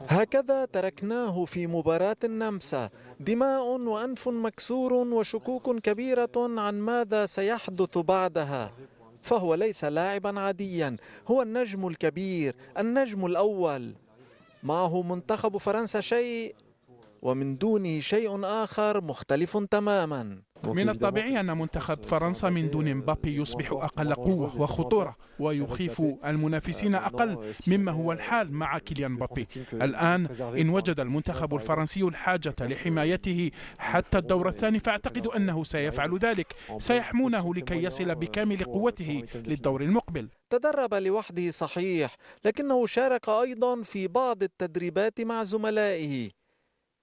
هكذا تركناه في مباراة النمسا، دماء وأنف مكسور وشكوك كبيرة عن ماذا سيحدث بعدها. فهو ليس لاعبا عاديا، هو النجم الكبير، النجم الأول. معه منتخب فرنسا شيء، ومن دونه شيء آخر مختلف تماما. من الطبيعي أن منتخب فرنسا من دون مبابي يصبح أقل قوة وخطورة ويخيف المنافسين أقل مما هو الحال مع كيليان مبابي. الآن إن وجد المنتخب الفرنسي الحاجة لحمايته حتى الدور الثاني فأعتقد أنه سيفعل ذلك، سيحمونه لكي يصل بكامل قوته للدور المقبل. تدرب لوحده صحيح، لكنه شارك أيضا في بعض التدريبات مع زملائه.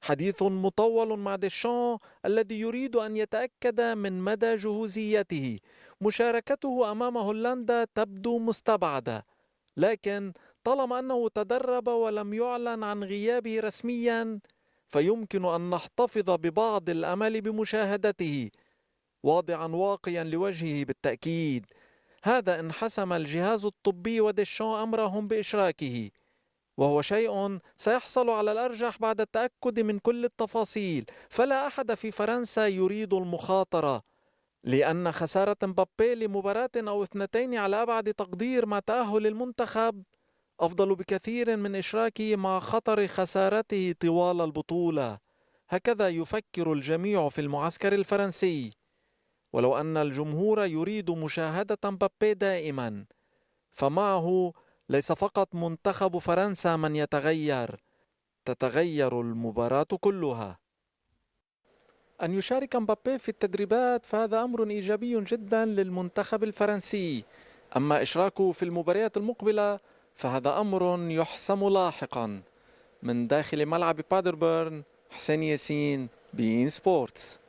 حديث مطول مع ديشان الذي يريد أن يتأكد من مدى جهوزيته. مشاركته أمام هولندا تبدو مستبعدة، لكن طالما أنه تدرب ولم يعلن عن غيابه رسميا فيمكن أن نحتفظ ببعض الأمل بمشاهدته، واضعا واقيا لوجهه بالتأكيد. هذا إن حسم الجهاز الطبي وديشان أمرهم بإشراكه، وهو شيء سيحصل على الأرجح بعد التأكد من كل التفاصيل. فلا أحد في فرنسا يريد المخاطرة، لأن خسارة مبابي لمباراة أو اثنتين على أبعد تقدير مع تأهل المنتخب أفضل بكثير من إشراكه مع خطر خسارته طوال البطولة. هكذا يفكر الجميع في المعسكر الفرنسي. ولو أن الجمهور يريد مشاهدة مبابي دائما، فمعه ليس فقط منتخب فرنسا من يتغير، تتغير المباراة كلها. أن يشارك مبابي في التدريبات فهذا أمر إيجابي جدا للمنتخب الفرنسي، أما إشراكه في المباريات المقبلة فهذا أمر يحسم لاحقا. من داخل ملعب بادربورن، حسين ياسين، بين سبورتس.